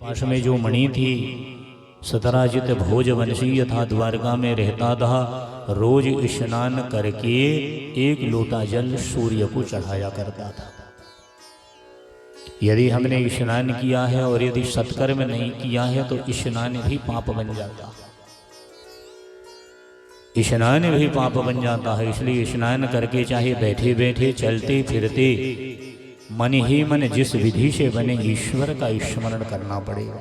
पास में जो मणि थी, सतराजित भोजवंशीय था, द्वारका में रहता था। रोज स्नान करके एक लोटा जल सूर्य को चढ़ाया करता था। यदि हमने स्नान किया है और यदि सत्कर्म नहीं किया है तो स्नान भी पाप बन जाता है, स्नान भी पाप बन जाता है। इसलिए स्नान करके चाहे बैठे बैठे, चलते फिरते, मन ही मन जिस विधि से बने ईश्वर का स्मरण करना पड़ेगा।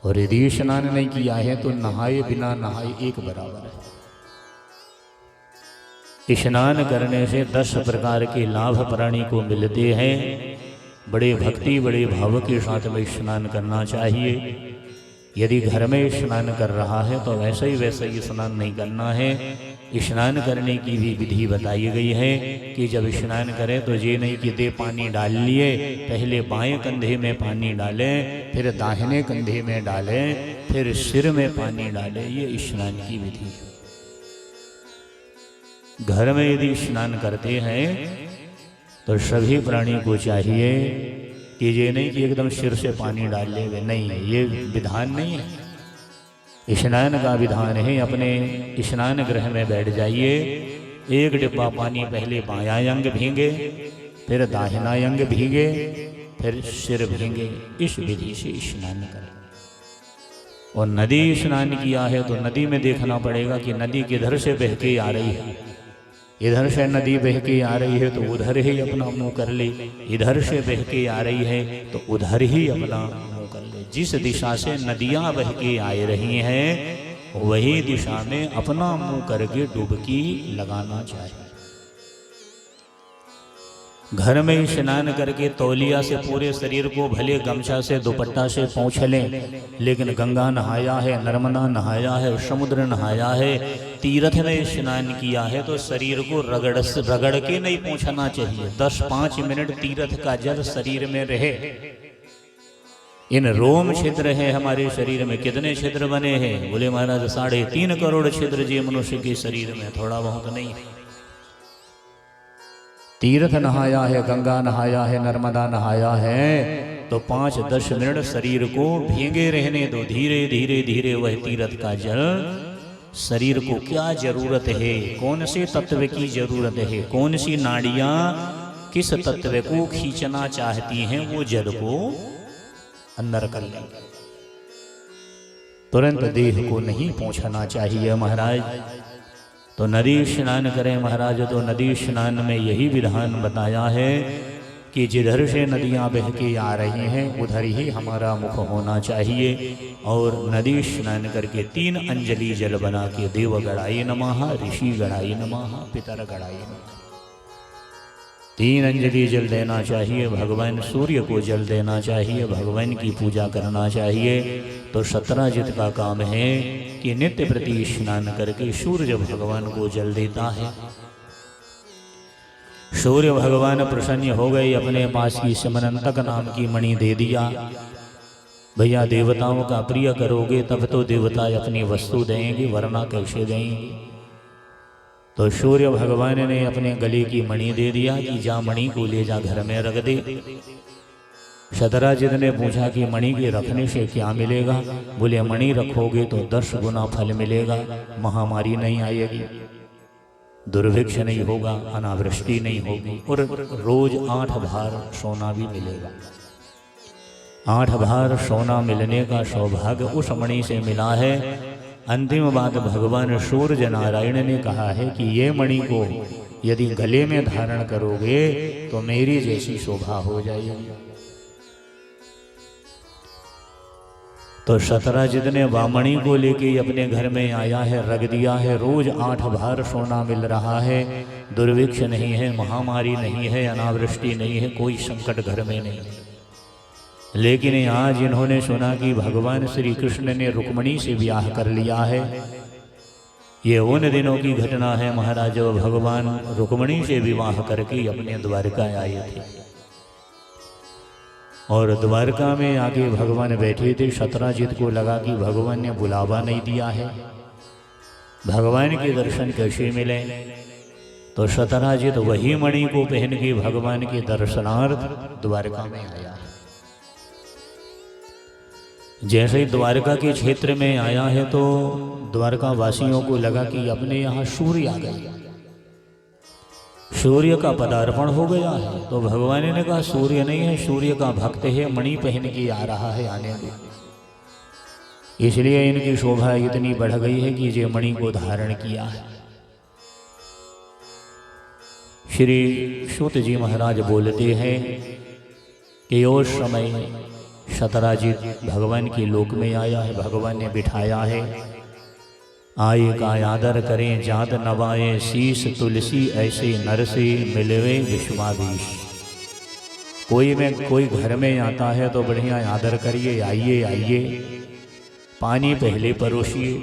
और यदि स्नान नहीं किया है तो नहाए बिना नहाए एक बराबर है। स्नान करने से 10 प्रकार के लाभ प्राणी को मिलते हैं। बड़े भक्ति बड़े भाव के साथ में स्नान करना चाहिए। यदि घर में स्नान कर रहा है तो वैसे ही स्नान नहीं करना है। स्नान करने की भी विधि बताई गई है कि जब स्नान करें तो ये नहीं कि दे पानी डाल लिए, पहले बाएं कंधे में पानी डालें, फिर दाहिने कंधे में डालें, फिर सिर में पानी डालें। ये स्नान की विधि है। घर में यदि स्नान करते हैं तो सभी प्राणी को चाहिए कि ये नहीं कि एकदम सिर से पानी डाल ले, नहीं, ये विधान नहीं है। स्नान का विधान है, अपने स्नान गृह में बैठ जाइए, एक डिब्बा पानी पहले बायां अंग भींगे, फिर दाहिना अंग भीगे, फिर सिर भींगे। इस विधि से स्नान करें। और नदी स्नान किया है तो नदी में देखना पड़ेगा कि नदी किधर से बह के आ रही है। इधर से नदी बह के आ रही है तो उधर ही अपना मुंह कर ले, इधर से बह के आ रही है तो उधर ही अपना मुंह कर ले। जिस दिशा से नदियां बह के आ रही हैं वही दिशा में अपना मुंह करके डुबकी लगाना चाहिए। घर में स्नान करके तौलिया से पूरे शरीर को भले गमछा से दुपट्टा से पोंछ लें, लेकिन गंगा नहाया है, नर्मदा नहाया है, समुद्र नहाया है, तीर्थ में स्नान किया है तो शरीर को रगड़ के नहीं पोंछना चाहिए। 10-5 मिनट तीर्थ का जल शरीर में रहे। इन रोम छिद्र है हमारे शरीर में। कितने छिद्र बने हैं? बोले महाराज 3.5 करोड़ छिद्र जी मनुष्य के शरीर में, थोड़ा बहुत नहीं है। तीर्थ नहाया है, गंगा नहाया है, नर्मदा नहाया है तो 5-10 मिनट शरीर को भीगे रहने दो। धीरे धीरे धीरे वह तीर्थ का जल शरीर को क्या जरूरत है, कौन से तत्व की जरूरत है, कौन सी नाड़ियां किस तत्व को खींचना चाहती हैं, वो जल को अंदर कर ले। तुरंत देह को नहीं पहुंचना चाहिए महाराज। तो नदी स्नान करें महाराज। तो नदी स्नान में यही विधान बताया है कि जिधर से नदियां बह के आ रही हैं उधर ही हमारा मुख होना चाहिए। और नदी स्नान करके 3 अंजलि जल बना के देव गणाय नमः, ऋषि गणाय नमः, पितर गणाय नमः 3 अंजलि जल देना चाहिए। भगवान सूर्य को जल देना चाहिए, भगवान की पूजा करना चाहिए। तो 17 का काम है कि नित्य प्रति स्नान करके सूर्य भगवान को जल देता है। सूर्य भगवान प्रसन्न हो गए, अपने पास की समनंतक नाम की मणि दे दिया। भैया देवताओं का प्रिय करोगे तब तो देवता अपनी वस्तु देंगे, वरना कैसे देंगे। तो सूर्य भगवान ने अपने गले की मणि दे दिया कि जा मणि को ले जा घर में रख दे। सतराजित ने पूछा कि मणि के रखने से क्या मिलेगा? बोले मणि रखोगे तो 10 गुना फल मिलेगा, महामारी नहीं आएगी, दुर्भिक्ष नहीं होगा, अनावृष्टि नहीं होगी, और रोज 8 भार सोना भी मिलेगा। 8 भार सोना मिलने का सौभाग्य उस मणि से मिला है। अंतिम बात भगवान सूर्य नारायण ने कहा है कि ये मणि को यदि गले में धारण करोगे तो मेरी जैसी शोभा हो जाएगी। तो सतराजित ने वामणी को लेके अपने घर में आया है, रख दिया है। रोज 8 भार सोना मिल रहा है, दुर्भिक्ष नहीं है, महामारी नहीं है, अनावृष्टि नहीं है, कोई संकट घर में नहीं है। लेकिन आज इन्होंने सुना कि भगवान श्री कृष्ण ने रुक्मिणी से ब्याह कर लिया है। ये उन दिनों की घटना है महाराज, भगवान रुक्मिणी से विवाह करके अपने द्वारका आए थे। और द्वारका में आके भगवान बैठे थे। सतराजित को लगा कि भगवान ने बुलावा नहीं दिया है, भगवान के दर्शन कैसे मिले। तो सतराजित वही मणि को पहन के भगवान के दर्शनार्थ द्वारका में आया। जैसे ही द्वारका के क्षेत्र में आया है तो द्वारका वासियों को लगा कि अपने यहाँ सूर्य आ गए, सूर्य का पदार्पण हो गया है। तो भगवान ने कहा सूर्य नहीं है, सूर्य का भक्त है, मणि पहन के आ रहा है, आने दो। इसलिए इनकी शोभा इतनी बढ़ गई है कि ये मणि को धारण किया है। श्री सूत जी महाराज बोलते हैं कि उस समय शतराजित भगवान के लोक में आया है, भगवान ने बिठाया है। आए का आदर करें जात नवाए शीश तुलसी ऐसे नर से मिलवे विश्वाधीश। कोई घर में आता है तो बढ़िया आदर करिए, आइए आइए। पानी पहले परोसिए,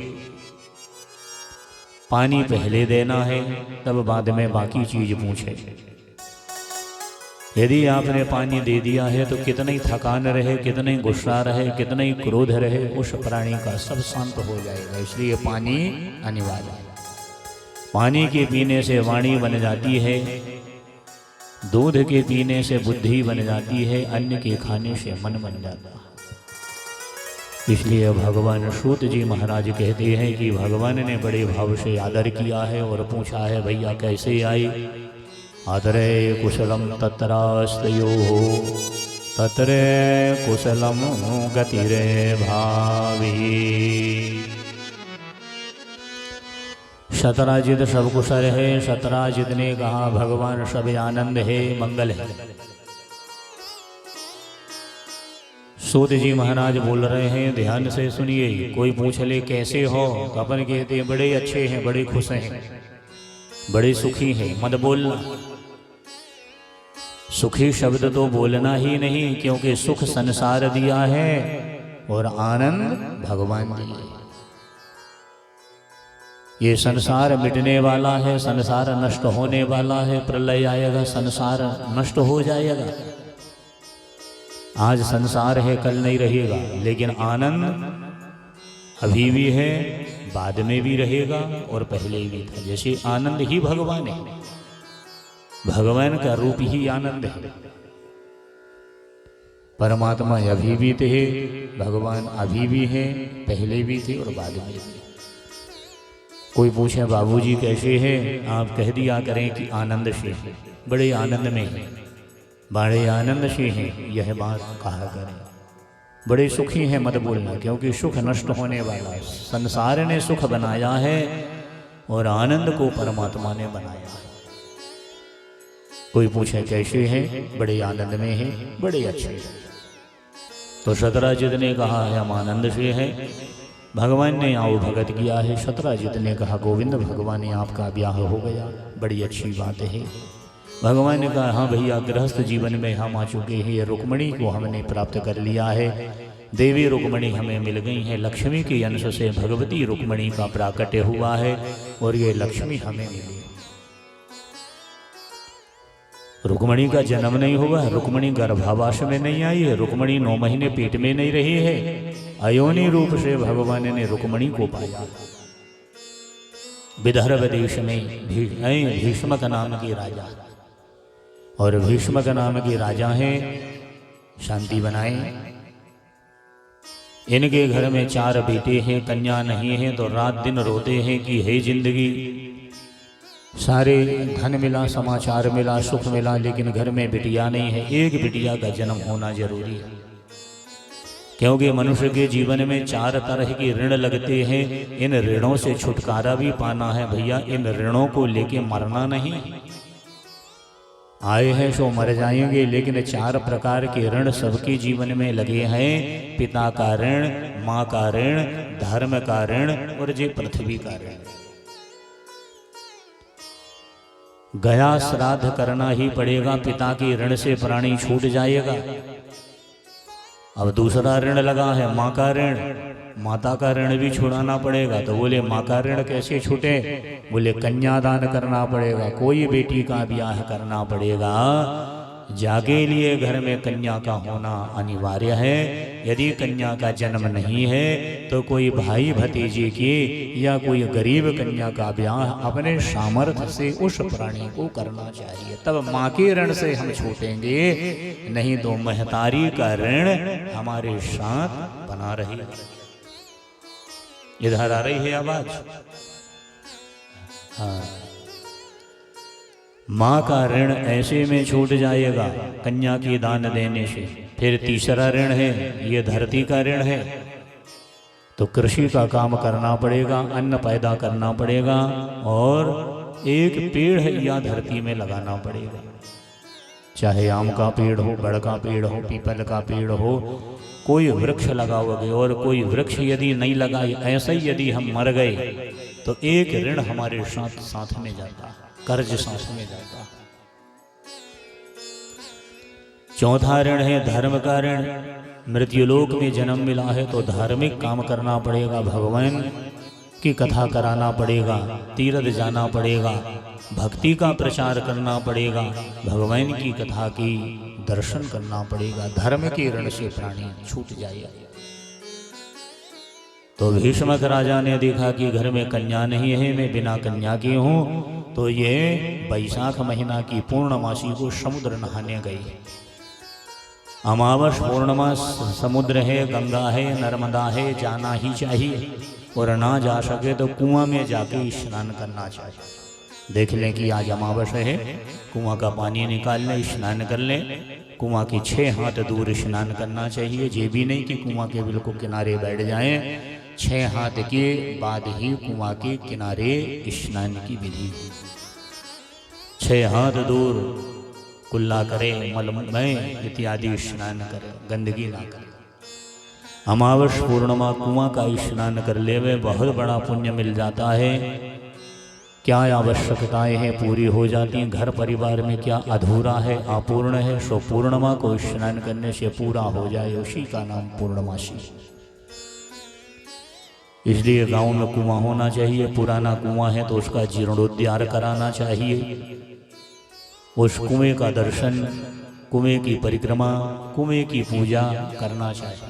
पानी पहले देना है, तब बाद में बाकी चीज पूछे। यदि आपने पानी दे दिया है तो कितना ही थकान रहे, कितना ही गुस्सा रहे, कितना ही क्रोध रहे, उस प्राणी का सब शांत हो जाएगा। इसलिए पानी अनिवार्य है। पानी के पीने से वाणी बन जाती है, दूध के पीने से बुद्धि बन जाती है, अन्न के खाने से मन बन जाता है। इसलिए भगवान सूत जी महाराज कहते हैं कि भगवान ने बड़े भाव से आदर किया है और पूछा है भैया कैसे आई। आदरे कुशलम तत्रास्तयो तत्रे कुशलम गतिरे भावी। शतराजित सब कुशल है। शतराजित ने कहा भगवान सब आनंद है, मंगल है। सूत जी महाराज बोल रहे हैं, ध्यान से सुनिए। कोई पूछ ले कैसे हो तो अपन कहते हैं बड़े अच्छे हैं, बड़े खुश हैं, बड़े सुखी हैं। मत बोलना, सुखी शब्द तो बोलना ही नहीं, क्योंकि सुख संसार दिया है और आनंद भगवान दिया। ये संसार मिटने वाला है, संसार नष्ट होने वाला है, प्रलय आएगा, संसार नष्ट हो जाएगा। आज संसार है, कल नहीं रहेगा, लेकिन आनंद अभी भी है, बाद में भी रहेगा और पहले भी था। जैसे आनंद ही भगवान है, भगवान का रूप ही आनंद है। परमात्मा अभी भी थे, भगवान अभी भी है, पहले भी थे और बाद में भी। कोई पूछे बाबूजी कैसे हैं, आप कह दिया करें कि आनंद से है, बड़े आनंद में है, बड़े आनंद से हैं, यह बात कहा करें। बड़े सुखी हैं मत बोलना, क्योंकि सुख नष्ट होने वाला है। संसार ने सुख बनाया है और आनंद को परमात्मा ने बनाया है। कोई पूछे कैसे हैं, बड़े आनंद में हैं, बड़े अच्छे हैं। तो शतराजित ने कहा है हम आनंद से हैं। भगवान ने आओ भगत किया है। शतराजित ने कहा गोविंद भगवान ने आपका ब्याह हो गया, बड़ी अच्छी बात है। भगवान ने कहा हाँ भैया, गृहस्थ जीवन में हम आ चुके हैं, ये रुक्मणी को हमने प्राप्त कर लिया है। देवी रुक्मणी हमें मिल गई है, लक्ष्मी के अंश से भगवती रुक्मणी का प्राकट्य हुआ है और ये लक्ष्मी हमें मिली। रुक्मणी का जन्म नहीं हुआ है, रुक्मणी गर्भावास में नहीं आई है, रुक्मणी 9 महीने पेट में नहीं रही है। अयोनि रूप से भगवान ने रुक्मणी को पाया। विदर्भ देश में भीष्मक नाम के राजा, और भीष्मक नाम के राजा हैं, शांति बनाए। इनके घर में 4 बेटे हैं, कन्या नहीं है, तो रात दिन रोते हैं कि हे जिंदगी, सारे धन मिला, समाचार मिला, सुख मिला, लेकिन घर में बिटिया नहीं है। एक बिटिया का जन्म होना जरूरी है, क्योंकि मनुष्य के जीवन में 4 तरह के ऋण लगते हैं। इन ऋणों से छुटकारा भी पाना है भैया। इन ऋणों को लेके मरना नहीं। आए हैं सो मर जाएंगे, लेकिन 4 प्रकार के ऋण सबके जीवन में लगे हैं। पिता का ऋण, माँ का ऋण, धर्म का ऋण और जे पृथ्वी का ऋण। गया श्राद्ध करना ही पड़ेगा, पिता के ऋण से प्राणी छूट जाएगा। अब दूसरा ऋण लगा है माँ का ऋण, माता का ऋण भी छुड़ाना पड़ेगा। तो बोले माँ का ऋण कैसे छूटे? बोले कन्यादान करना पड़ेगा, कोई बेटी का ब्याह करना पड़ेगा। जाके लिए घर में कन्या का होना अनिवार्य है। यदि कन्या का जन्म नहीं है तो कोई भाई भतीजे के या कोई गरीब कन्या का ब्याह अपने सामर्थ्य से उस प्राणी को करना चाहिए, तब माँ के ऋण से हम छूटेंगे, नहीं तो महतारी का ऋण हमारे साथ बना रहेगा। इधर आ रही है आवाज? हाँ, माँ का ऋण ऐसे में छूट जाएगा कन्या की दान देने से। फिर तीसरा ऋण है, ये धरती का ऋण है, तो कृषि का काम करना पड़ेगा, अन्न पैदा करना पड़ेगा और एक पेड़ या धरती में लगाना पड़ेगा, चाहे आम का पेड़ हो, बड़ का पेड़ हो, पीपल का पेड़ हो, कोई वृक्ष लगाओगे। और कोई वृक्ष यदि नहीं लगाए, ऐसा ही यदि हम मर गए तो एक ऋण हमारे साथ साथ में जाता, कर्ज साथ में जाता। चौथा ऋण है धर्म का ऋण। मृत्युलोक में जन्म मिला है तो धार्मिक काम करना पड़ेगा, भगवान की कथा कराना पड़ेगा, तीर्थ जाना पड़ेगा, भक्ति का प्रचार करना पड़ेगा, भगवान की कथा की दर्शन करना पड़ेगा। धर्म के ऋण से प्राणी छूट जाएगा। तो भीष्मक राजा ने देखा कि घर में कन्या नहीं है, मैं बिना कन्या के हूँ, तो ये वैशाख महीना की पूर्णमासी को समुद्र नहाने गई। अमावस पूर्णिमा समुद्र है, गंगा है, नर्मदा है, जाना ही चाहिए, और ना जा सके तो कुआं में जाके स्नान करना चाहिए। देख लें कि आज अमावस है, कुआं का पानी निकाल लें, स्नान कर लें। कुआं के 6 हाथ दूर स्नान करना चाहिए, ये भी नहीं कि कुआं के बिल्कुल किनारे बैठ जाएं। 6 हाथ के बाद ही कुआं के किनारे स्नान की विधि। 6 हाथ दूर कुल्ला करे, मलमय इत्यादि स्नान करे, गंदगी ना करे। अमावस पूर्णिमा कुआं का स्नान कर ले वे बहुत बड़ा पुण्य मिल जाता है। क्या आवश्यकताएं हैं पूरी हो जाती हैं, घर परिवार में क्या अधूरा है, अपूर्ण है, सो पूर्णिमा को स्नान करने से पूरा हो जाए, उसी का नाम पूर्णमासी। इसलिए गांव में कुआं होना चाहिए। पुराना कुआं है तो उसका जीर्णोद्धार कराना चाहिए, उस कुएं का दर्शन, कुएं की परिक्रमा, कुएं की पूजा करना चाहिए।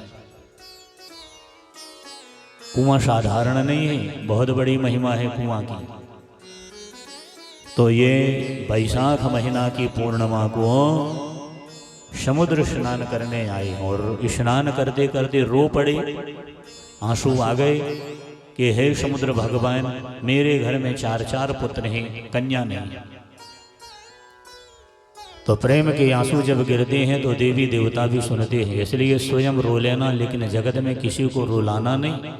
कुआं साधारण नहीं है, बहुत बड़ी महिमा है कुआं की। तो ये वैशाख महीना की पूर्णिमा को समुद्र स्नान करने आए और स्नान करते करते रो पड़े, आंसू आ गए कि हे समुद्र भगवान, मेरे घर में 4 पुत्र हैं, कन्या नहीं। तो प्रेम के आंसू जब गिरते हैं तो देवी देवता भी सुनते हैं, इसलिए स्वयं रो लेना, लेकिन जगत में किसी को रुलाना नहीं।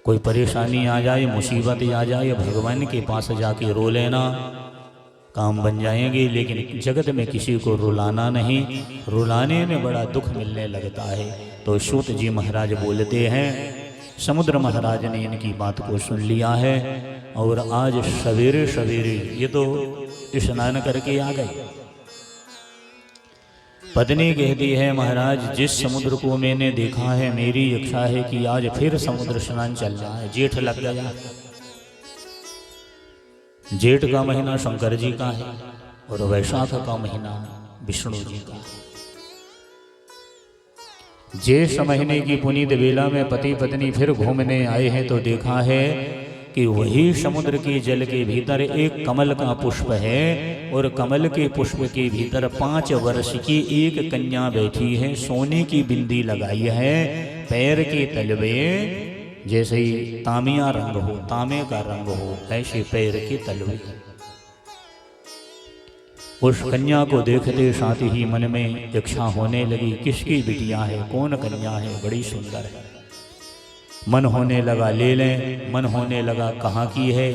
कोई परेशानी आ जाए, मुसीबत आ जाए, भगवान के पास जाके रो लेना, काम बन जाएंगे, लेकिन जगत में किसी को रुलाना नहीं। रुलाने में बड़ा दुख मिलने लगता है। तो सूत जी महाराज बोलते हैं, समुद्र महाराज ने इनकी बात को सुन लिया है और आज सवेरे सवेरे ये तो स्नान करके आ गए। पत्नी कहती है, महाराज जिस समुद्र को मैंने देखा है, मेरी इच्छा है कि आज फिर समुद्र स्नान चल जाए। जेठ लग गया, जेठ का महीना शंकर जी का है और वैशाख का महीना विष्णु जी का। ज्येष्ठ महीने की पुनीत बेला में पति पत्नी फिर घूमने आए हैं तो देखा है कि वही समुद्र के जल के भीतर एक कमल का पुष्प है और कमल के पुष्प के भीतर 5 वर्ष की एक कन्या बैठी है, सोने की बिंदी लगाई है, पैर के तलवे जैसे ही तामिया रंग हो, तांबे का रंग हो, ऐसे पैर के तलवे। उस कन्या को देखते साथ ही मन में इच्छा होने लगी, किसकी बिटिया है, कौन कन्या है, बड़ी सुंदर है। मन होने लगा ले लें, मन होने लगा कहाँ की है,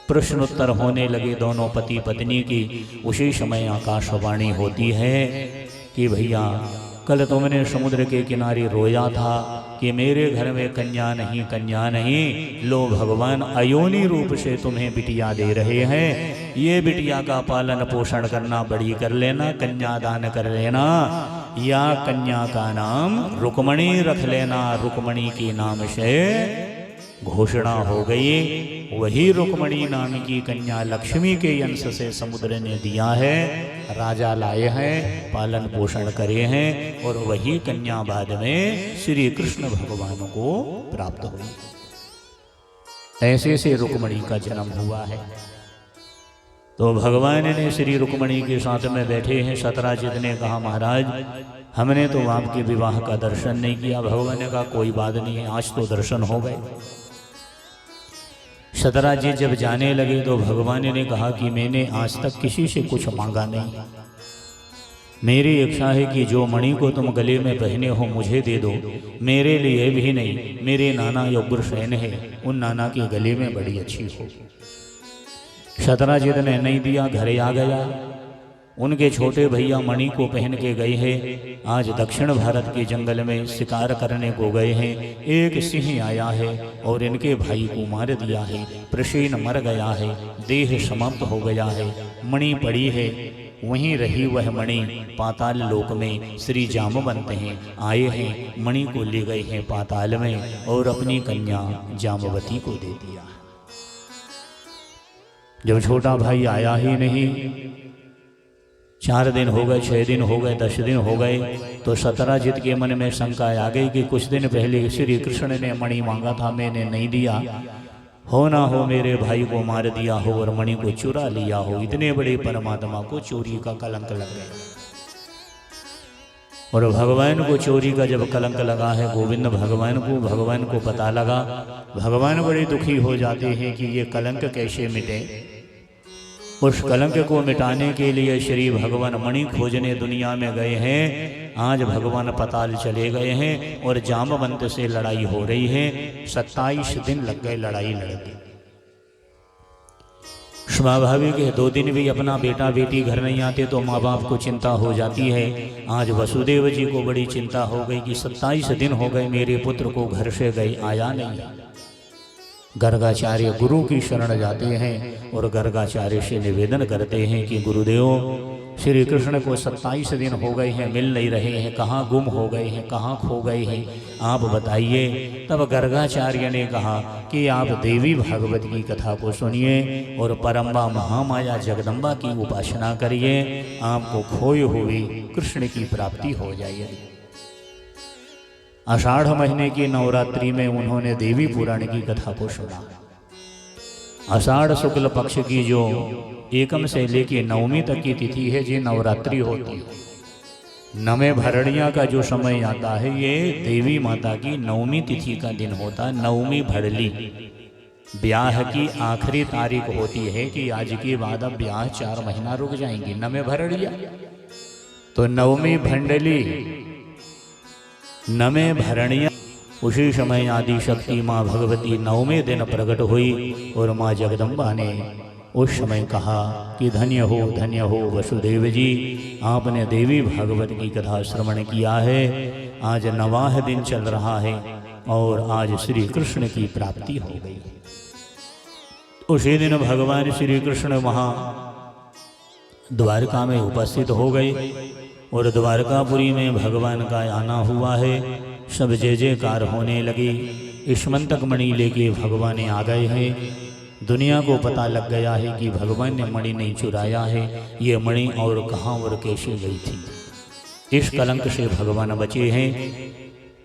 प्रश्नोत्तर होने लगे दोनों पति पत्नी की। उसी समय आकाशवाणी होती है कि भैया कल तुमने समुद्र के किनारे रोया था कि मेरे घर में कन्या नहीं, कन्या नहीं, लो भगवान अयोनी रूप से तुम्हें बिटिया दे रहे हैं, ये बिटिया का पालन पोषण करना, बड़ी कर लेना, कन्या दान कर लेना, या कन्या का नाम रुक्मणी रख लेना, रुक्मणी के नाम से घोषणा हो गई, वही रुक्मणी नाम की कन्या लक्ष्मी के अंश से समुद्र ने दिया है, राजा लाए हैं, पालन पोषण करे हैं, और वही कन्या बाद में श्री कृष्ण भगवान को प्राप्त हुई। ऐसे से रुक्मणी का जन्म हुआ है। तो भगवान ने श्री रुक्मणी के साथ में बैठे हैं। सतराजित ने कहा, महाराज हमने तो आपके विवाह का दर्शन नहीं किया। भगवान ने कहा, कोई बात नहीं है, आज तो दर्शन हो गए। सतराजित जब जाने लगे तो भगवान ने कहा कि मैंने आज तक किसी से कुछ मांगा नहीं। मेरी इच्छा है कि जो मणि को तुम गले में पहने हो मुझे दे दो। मेरे लिए भी नहीं, मेरे नाना उग्रसेन है, उन नाना के गले में बड़ी अच्छी हो। सतराजित ने नहीं दिया, घरे आ गया। उनके छोटे भैया मणि को पहन के गए हैं। आज दक्षिण भारत के जंगल में शिकार करने को गए हैं। एक सिंह आया है और इनके भाई को मार दिया है। प्रसेन मर गया है, देह समाप्त हो गया है, मणि पड़ी है। वहीं रही वह मणि पाताल लोक में श्री जामवंत हैं आए हैं, मणि को ले गए हैं पाताल में और अपनी कन्या जामवती को दे दिया। जब छोटा भाई आया ही नहीं, 4 दिन हो गए, 6 दिन हो गए, 10 दिन हो गए, तो सतराजित के मन में शंका आ गई कि कुछ दिन पहले श्री कृष्ण ने मणि मांगा था, मैंने नहीं दिया, हो ना हो मेरे भाई को मार दिया हो और मणि को चुरा लिया हो। इतने बड़े परमात्मा को चोरी का कलंक लग गया। और भगवान को चोरी का जब कलंक लगा है, गोविंद भगवान को पता लगा, भगवान बड़े दुखी हो जाते हैं कि ये कलंक कैसे मिटे। उस कलंक को मिटाने के लिए श्री भगवान मणि खोजने दुनिया में गए हैं। आज भगवान पाताल चले गए हैं और जामवंत से लड़ाई हो रही है। 27 दिन लग गए लड़ाई लड़के। स्वाभाविक है, 2 दिन भी अपना बेटा बेटी घर नहीं आते तो माँ बाप को चिंता हो जाती है। आज वसुदेव जी को बड़ी चिंता हो गई कि 27 दिन हो गए मेरे पुत्र को घर से गए, आया नहीं। गर्गाचार्य गुरु की शरण जाते हैं और गर्गाचार्य से निवेदन करते हैं कि गुरुदेव श्री कृष्ण को 27 दिन हो गए हैं, मिल नहीं रहे हैं, कहाँ गुम हो गए हैं, कहाँ खो गए हैं, आप बताइए। तब गर्गाचार्य ने कहा कि आप देवी भागवत की कथा को सुनिए और परम्बा महामाया जगदम्बा की उपासना करिए, आपको खोए हुए कृष्ण की प्राप्ति हो जाएगी। आषाढ़ महीने की नवरात्रि में उन्होंने देवी पुराण की कथा को सुना। आषाढ़ शुक्ल पक्ष की जो एकम से लेके नवमी तक की तिथि है, जी नवरात्रि होती है। नवे भरणिया का जो समय आता है, ये देवी माता की नवमी तिथि का दिन होता है। नवमी भड़ली ब्याह की आखिरी तारीख होती है कि आज के बाद अब ब्याह 4 महीना रुक जाएंगी। नवे भरणिया तो नवमी भंडली, नमे भरणिया। उसी समय आदि शक्ति माँ भगवती 9वें दिन प्रकट हुई और माँ जगदम्बा ने उस समय कहा कि धन्य हो वसुदेव जी, आपने देवी भागवत की कथा श्रवण किया है। आज 9वां दिन चल रहा है और आज श्री कृष्ण की प्राप्ति हो गई। उसी दिन भगवान श्री कृष्ण वहाँ द्वारका में उपस्थित हो गए और द्वारकापुरी में भगवान का आना हुआ है। सब जय जयकार होने लगी। स्मंतक मणि लेके भगवान आ गए हैं। दुनिया को पता लग गया है कि भगवान ने मणि नहीं चुराया है, ये मणि और कहाँ और कैसे गई थी। इस कलंक से भगवान बचे हैं।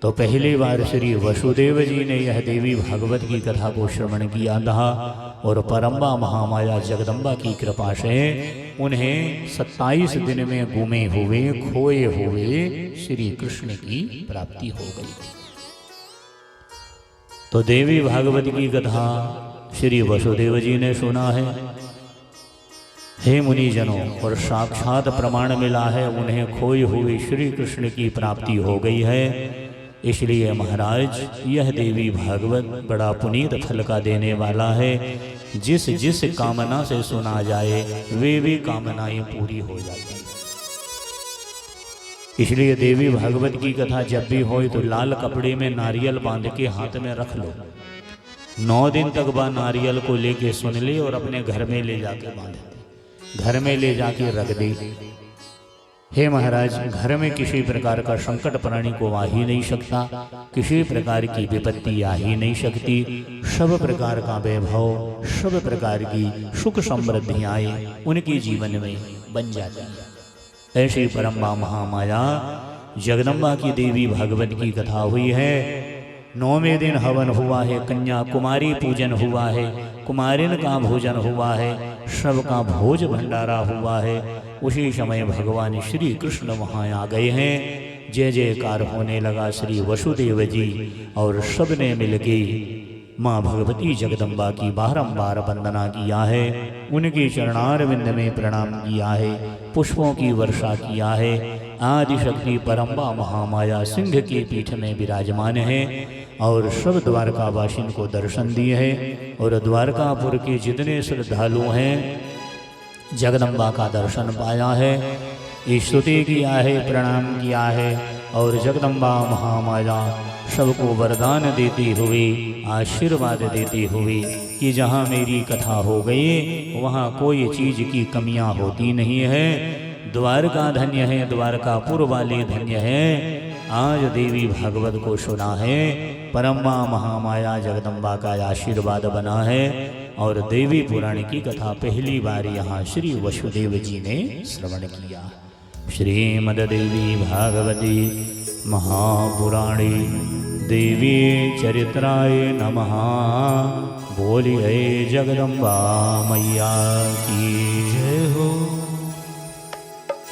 तो पहली बार श्री वसुदेव जी ने यह देवी भागवत की कथा को श्रवण किया था और परम्बा महामाया जगदम्बा की कृपा से उन्हें 27 दिन में गुमे हुए खोए हुए श्री कृष्ण की प्राप्ति हो गई थी। तो देवी भागवत की कथा श्री वसुदेव जी ने सुना है। हे मुनिजनों, और साक्षात प्रमाण मिला है, उन्हें खोई हुई श्री कृष्ण की प्राप्ति हो गई है। इसलिए महाराज यह देवी भागवत बड़ा पुनीत फल का देने वाला है। जिस जिस कामना से सुना जाए वे कामनाएं पूरी हो जाती हैं। इसलिए देवी भागवत की कथा जब भी हो तो लाल कपड़े में नारियल बांध के हाथ में रख लो। 9 दिन तक वह नारियल को लेके सुन ले और अपने घर में ले जाके बांध दे, घर में ले जाके रख दे। हे महाराज, घर में किसी प्रकार का संकट प्राणी को आ ही नहीं सकता, किसी प्रकार की विपत्ति आ ही नहीं सकती, सब प्रकार का वैभव, सब प्रकार की सुख समृद्धियाँ उनके जीवन में बन जाती है। ऐसी परम्बा महामाया जगदम्बा की देवी भागवत की कथा हुई है। 9वें दिन हवन हुआ है, कन्या कुमारी पूजन हुआ है, कुमारिन का भोजन हुआ है, सबका भोज भंडारा हुआ है। उसी समय भगवान श्री कृष्ण वहाँ आ गए हैं। जय जयकार होने लगा श्री वसुदेव जी, और सबने मिलके माँ भगवती जगदम्बा की बारंबार वंदना किया है, उनके चरणारविंद में प्रणाम किया है, पुष्पों की वर्षा किया है। आदि शक्ति परम्बा महामाया सिंह की पीठ में विराजमान है और सब द्वारकावासियों को दर्शन दिए है। और द्वारकापुर के जितने श्रद्धालु हैं जगदम्बा का दर्शन पाया है, स्तुति किया है, प्रणाम किया है। और जगदम्बा महामाया सबको वरदान देती हुई, आशीर्वाद देती हुई कि जहाँ मेरी कथा हो गई वहाँ कोई चीज़ की कमियाँ होती नहीं है। द्वारका धन्य है, द्वारकापुर वाले धन्य है। आज देवी भागवत को सुना है, परम्बा महामाया जगदम्बा का आशीर्वाद बना है। और देवी पुराण की कथा पहली बार यहाँ श्री वसुदेव जी ने श्रवण किया। श्रीमद देवी भागवती महापुराणे देवी चरित्राय नमः। बोलिए जगदम्बा मैया की।